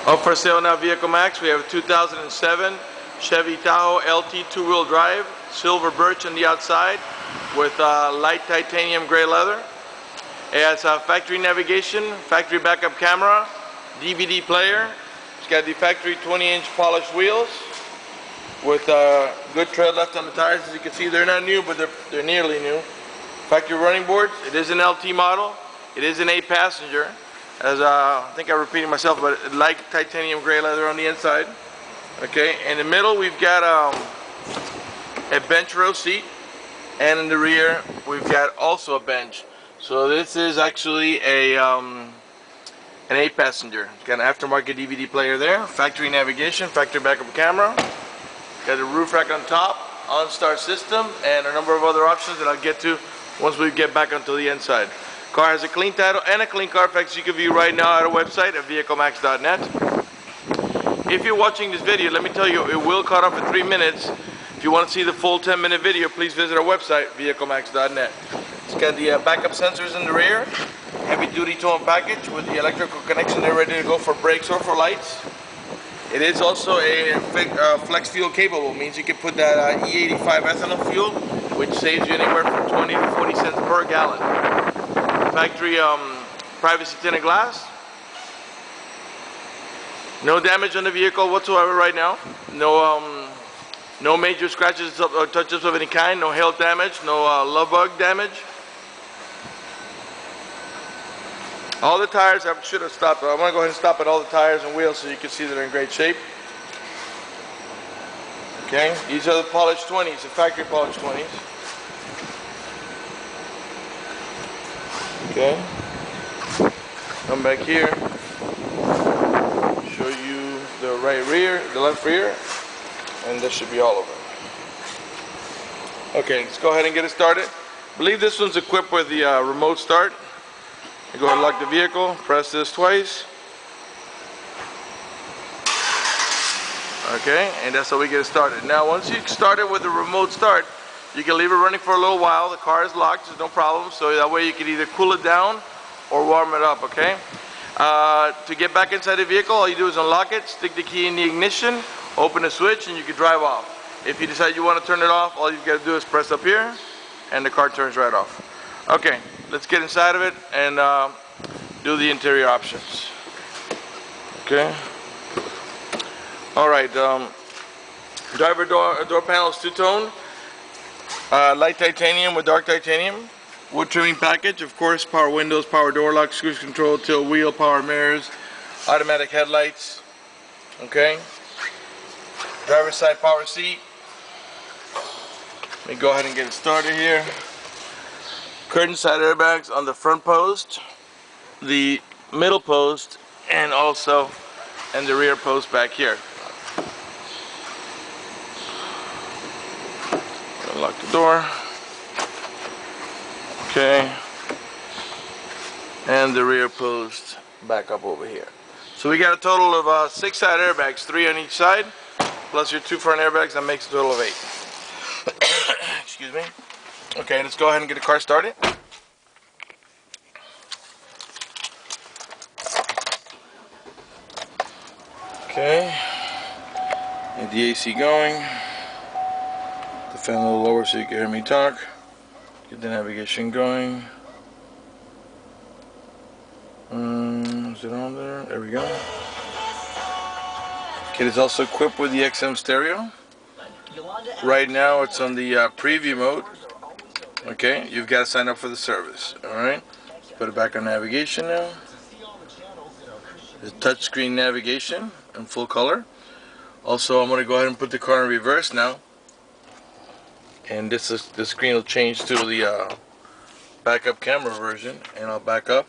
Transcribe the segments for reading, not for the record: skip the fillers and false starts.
Up for sale now, Vehicle Max. We have a 2007 Chevy Tahoe LT two-wheel drive, silver birch on the outside with light titanium gray leather. It has factory navigation, factory backup camera, DVD player. It's got the factory 20-inch polished wheels with good tread left on the tires. As you can see, they're not new, but they're nearly new. Factory running boards. It is an LT model. It is an 8-passenger. As I think I'm repeating myself, but light titanium gray leather on the inside. Okay, in the middle we've got a bench row seat, and in the rear we've got also a bench. So this is actually an 8-passenger. It's got an aftermarket DVD player there, factory navigation, factory backup camera. Got a roof rack on top, OnStar system, and a number of other options that I'll get to once we get back onto the inside. Car has a clean title and a clean Carfax you can view right now at our website at vehiclemax.net. If you're watching this video, let me tell you, it will cut off in 3 minutes. If you want to see the full 10-minute video, please visit our website, vehiclemax.net. It's got the backup sensors in the rear, heavy-duty towing package with the electrical connection there ready to go for brakes or for lights. It is also a flex fuel capable, means you can put that E85 ethanol fuel, which saves you anywhere from 20 to 40 cents per gallon. Factory privacy tinted glass. No damage on the vehicle whatsoever right now. No major scratches or touches of any kind. No hail damage. No love bug damage. All the tires, I should have stopped. I'm going to go ahead and stop at all the tires and wheels so you can see that they're in great shape. Okay, these are the polished 20s, the factory polished 20s. Okay, come back here, show you the right rear, the left rear, and this should be all of it. Okay, let's go ahead and get it started. I believe this one's equipped with the remote start. You go ahead and lock the vehicle, press this twice. Okay, and that's how we get it started. Now once you start it with the remote start, you can leave it running for a little while. The car is locked, there's no problem. So that way you can either cool it down or warm it up, okay? To get back inside the vehicle, all you do is unlock it, stick the key in the ignition, open the switch, and you can drive off. If you decide you want to turn it off, all you've got to do is press up here, and the car turns right off. Okay, let's get inside of it and do the interior options. Okay. All right. Driver door panels two-tone. Light titanium with dark titanium. Wood trimming package, of course. Power windows, power door locks, cruise control, tilt wheel, power mirrors, automatic headlights. Okay. Driver's side power seat. Let me go ahead and get it started here. Curtain side airbags on the front post, the middle post, and also in the rear post back here. Unlock the door. Okay. And the rear post back up over here. So we got a total of 6 side airbags, 3 on each side, plus your 2 front airbags. That makes a total of 8. Excuse me. Okay, let's go ahead and get the car started. Okay, get the AC going. The fan a little lower so you can hear me talk. Get the navigation going. Is it on there? There we go. Kit is also equipped with the XM stereo. Right now it's on the preview mode. Okay, you've got to sign up for the service. Alright, put it back on navigation now. There's touchscreen navigation in full color. Also, I'm going to go ahead and put the car in reverse now. And the screen will change to the backup camera version. And I'll back up,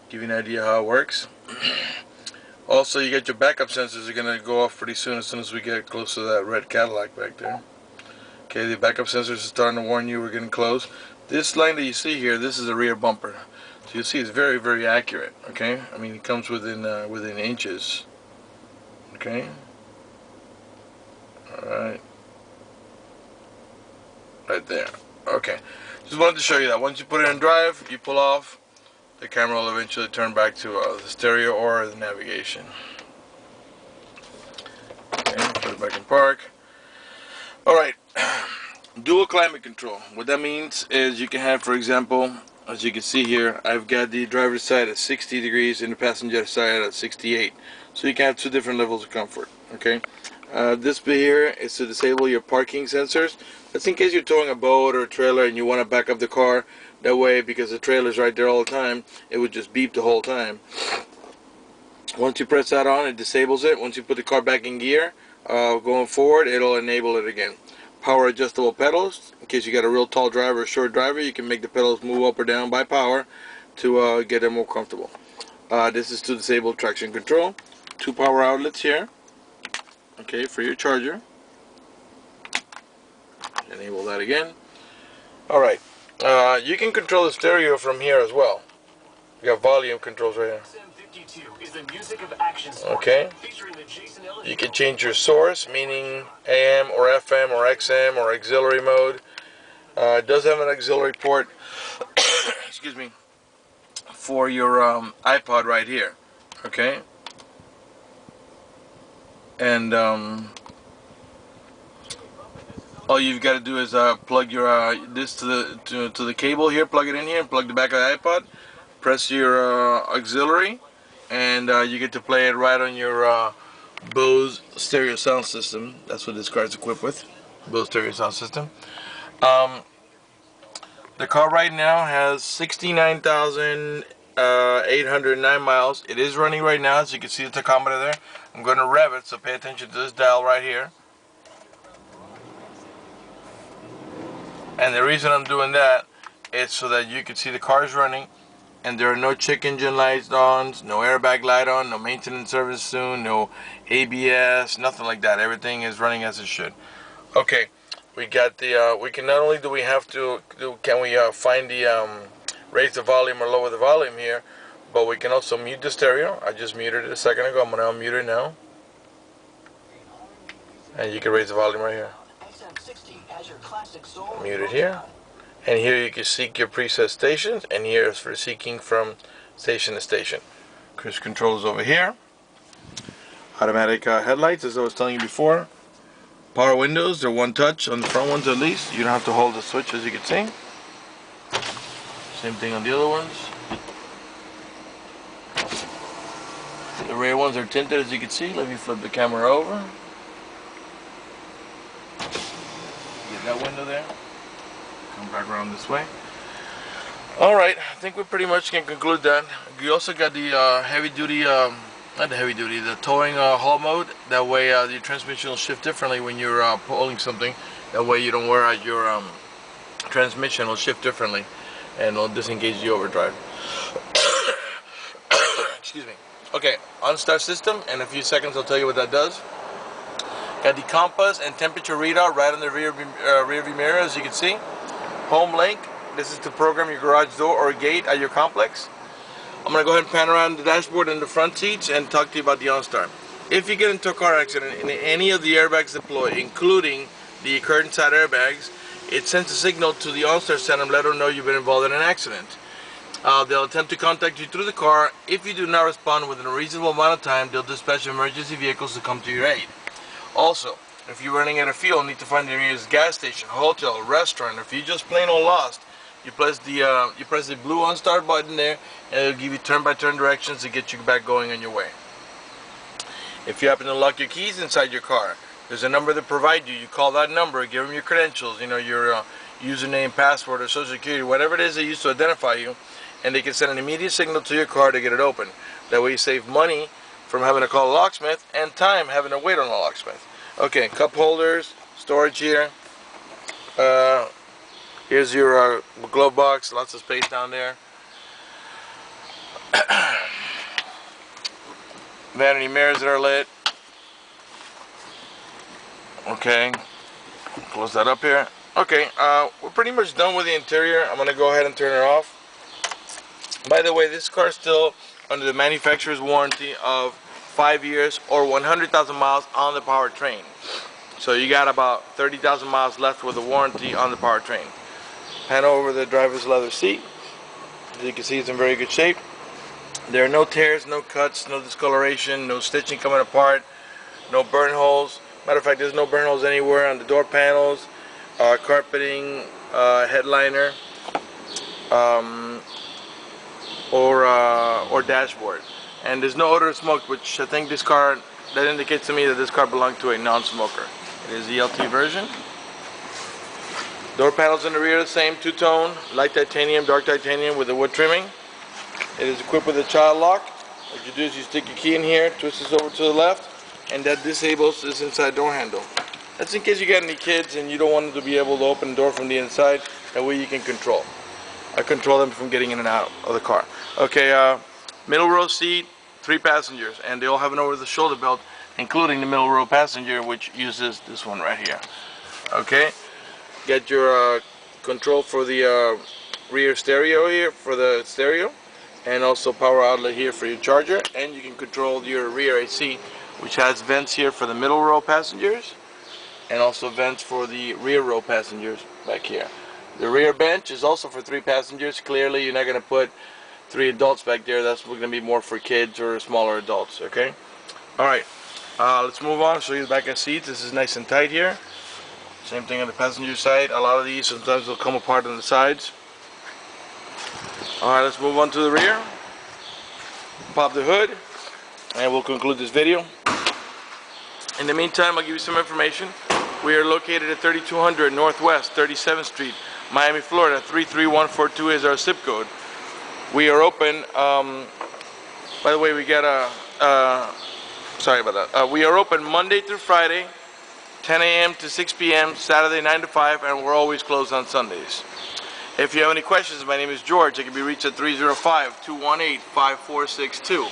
give you an idea how it works. Also, you get your backup sensors are going to go off pretty soon as we get close to that red Cadillac back there. Okay, the backup sensors are starting to warn you we're getting close. This line that you see here, this is a rear bumper. So you see it's very, very accurate. Okay, I mean it comes within inches. Okay. All right. Right there. Okay. Just wanted to show you that. Once you put it in drive, you pull off. The camera will eventually turn back to the stereo or the navigation. sit back and park. Alright, dual climate control. What that means is you can have, for example, as you can see here, I've got the driver's side at 60 degrees and the passenger side at 68. So you can have two different levels of comfort. Okay, this bit here is to disable your parking sensors. That's in case you're towing a boat or a trailer and you want to back up the car. That way, because the trailer's right there all the time, it would just beep the whole time. Once you press that on, it disables it. Once you put the car back in gear, going forward, it'll enable it again. Power adjustable pedals. In case you got a real tall driver or short driver, you can make the pedals move up or down by power to get them more comfortable. This is to disable traction control. Two power outlets here. Okay, for your charger. Enable that again. Alright. You can control the stereo from here as well. You got volume controls right here. Okay. You can change your source, meaning AM or FM or XM or auxiliary mode. It does have an auxiliary port, excuse me, for your iPod right here. Okay. And all you've got to do is plug your this to the cable here, plug it in here, and plug the back of the iPod. Press your auxiliary, and you get to play it right on your BOSE stereo sound system. That's what this car is equipped with, BOSE stereo sound system. The car right now has 69,809 miles. It is running right now, as you can see the tachometer there. I'm going to rev it, so pay attention to this dial right here. And the reason I'm doing that is so that you can see the car is running, and there are no check engine lights on, no airbag light on, no maintenance service soon, no ABS, nothing like that. Everything is running as it should. Okay, we got the, we can not only do we have to, can we find the, raise the volume or lower the volume here, but we can also mute the stereo. I just muted it a second ago. I'm going to unmute it now. And you can raise the volume right here. Mute it here. And here you can seek your preset stations, and here is for seeking from station to station. Cruise control is over here. Automatic headlights, as I was telling you before. Power windows, they're one touch on the front ones at least. You don't have to hold the switch, as you can see. Same thing on the other ones. The rear ones are tinted, as you can see. Let me flip the camera over. Get that window there. Come back around this way. Alright, I think we pretty much can conclude that. You also got the heavy duty, not the heavy duty, the towing haul mode. That way your transmission will shift differently when you're pulling something. That way you don't wear out your transmission, will shift differently and will disengage the overdrive. Excuse me. Okay, OnStar system. In a few seconds I'll tell you what that does. Got the compass and temperature readout right on the rear view mirror, as you can see. Home link. This is to program your garage door or gate at your complex. I'm going to go ahead and pan around the dashboard and the front seats and talk to you about the OnStar. If you get into a car accident and any of the airbags deploy, including the curtain side airbags, it sends a signal to the OnStar center and let them know you've been involved in an accident. They'll attempt to contact you through the car. If you do not respond within a reasonable amount of time, they'll dispatch emergency vehicles to come to your aid. Also, if you're running out of fuel, need to find the nearest gas station, hotel, restaurant. If you just plain old lost, you press the blue OnStar button there, and it'll give you turn-by-turn directions to get you back going on your way. If you happen to lock your keys inside your car, there's a number they provide you. You call that number, give them your credentials, you know, your username, password, or social security, whatever it is they use to identify you, and they can send an immediate signal to your car to get it open. That way you save money from having to call a locksmith and time having to wait on a locksmith. Okay, cup holders, storage here. Here's your glove box, lots of space down there. Vanity mirrors that are lit. Okay, close that up here. Okay, we're pretty much done with the interior. I'm going to go ahead and turn it off. By the way, this car is still under the manufacturer's warranty of 5 years or 100,000 miles on the powertrain. So you got about 30,000 miles left with the warranty on the powertrain. Pan over the driver's leather seat. As you can see, it's in very good shape. There are no tears, no cuts, no discoloration, no stitching coming apart, no burn holes. Matter of fact, there's no burn holes anywhere on the door panels, carpeting, headliner, or dashboard. And there's no odor of smoke, which I think this car, that indicates to me that this car belonged to a non-smoker. It is the LT version. Door panels in the rear are the same, two-tone, light titanium, dark titanium with the wood trimming. It is equipped with a child lock. What you do is you stick your key in here, twist this over to the left, and that disables this inside door handle. That's in case you got any kids and you don't want them to be able to open the door from the inside. That way you can control them from getting in and out of the car. Okay, middle row seat, 3 passengers, and they all have an over-the-shoulder belt, including the middle row passenger, which uses this one right here. Okay, get your control for the rear stereo here, for the stereo, and also power outlet here for your charger, and you can control your rear AC, which has vents here for the middle row passengers, and also vents for the rear row passengers back here. The rear bench is also for 3 passengers. Clearly, you're not going to put 3 adults back there. That's going to be more for kids or smaller adults. Okay. All right. Let's move on. Show you the back of the seats. This is nice and tight here. Same thing on the passenger side. A lot of these sometimes will come apart on the sides. All right. Let's move on to the rear. Pop the hood, and we'll conclude this video. In the meantime, I'll give you some information. We are located at 3200 Northwest 37th Street, Miami, Florida. 33142 is our zip code. We are open. By the way, we got sorry about that. We are open Monday through Friday, 10 a.m. to 6 p.m., Saturday 9 to 5, and we're always closed on Sundays. If you have any questions, my name is George. I can be reached at 305-218-5462.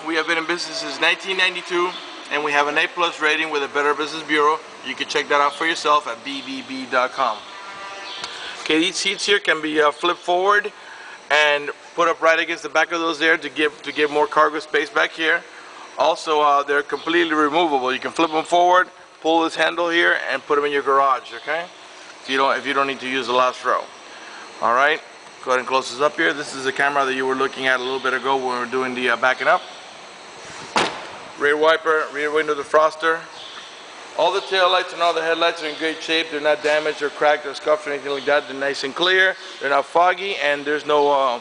We have been in business since 1992, and we have an A+ rating with a Better Business Bureau. You can check that out for yourself at bbb.com. Okay, these seats here can be flipped forward and put up right against the back of those there to give more cargo space back here. Also, they're completely removable. You can flip them forward, pull this handle here, and put them in your garage. Okay, if you don't need to use the last row. All right, go ahead and close this up here. This is the camera that you were looking at a little bit ago when we were doing the backing up. Rear wiper, rear window defroster. All the tail lights and all the headlights are in great shape. They're not damaged or cracked or scuffed or anything like that. They're nice and clear. They're not foggy, and there's no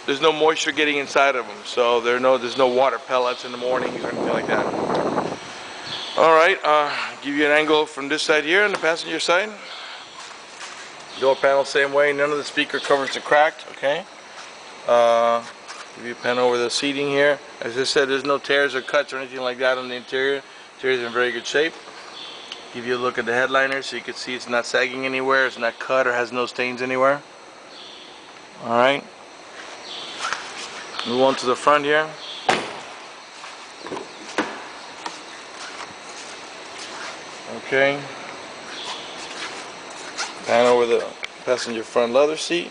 moisture getting inside of them. So there's no water pellets in the mornings or anything like that. All right, give you an angle from this side here on the passenger side. Door panel same way. None of the speaker covers are cracked. Okay. Give you a pan over the seating here. As I said, there's no tears or cuts or anything like that on the interior. The interior is in very good shape. Give you a look at the headliner so you can see it's not sagging anywhere, it's not cut or has no stains anywhere. Alright. Move on to the front here. Okay. Pan over the passenger front leather seat.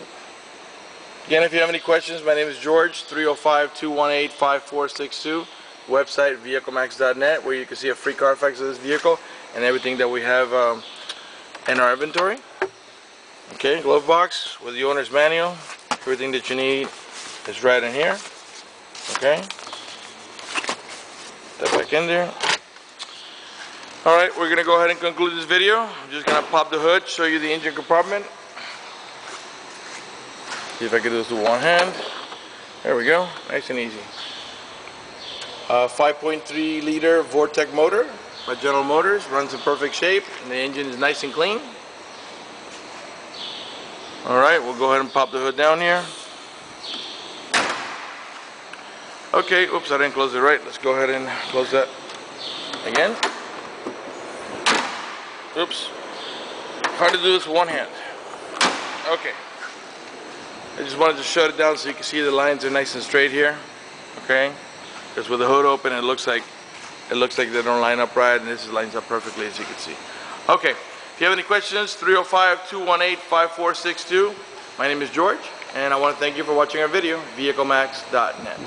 Again, if you have any questions, my name is George, 305-218-5462. Website, vehiclemax.net, where you can see a free Carfax of this vehicle and everything that we have in our inventory. Okay, glove box with the owner's manual. Everything that you need is right in here. Okay. That back in there. Alright, we're going to go ahead and conclude this video. I'm just going to pop the hood, show you the engine compartment. See if I can do this with one hand. There we go, nice and easy. 5.3 liter Vortec motor by General Motors, runs in perfect shape, and the engine is nice and clean. Alright, we'll go ahead and pop the hood down here. Okay, oops, I didn't close it right. Let's go ahead and close that again. Oops, hard to do this with one hand. Okay. I just wanted to shut it down so you can see the lines are nice and straight here. Okay, because with the hood open, it looks like they don't line up right, and this lines up perfectly, as you can see. Okay, if you have any questions, 305-218-5462. My name is George, and I want to thank you for watching our video, vehiclemax.net.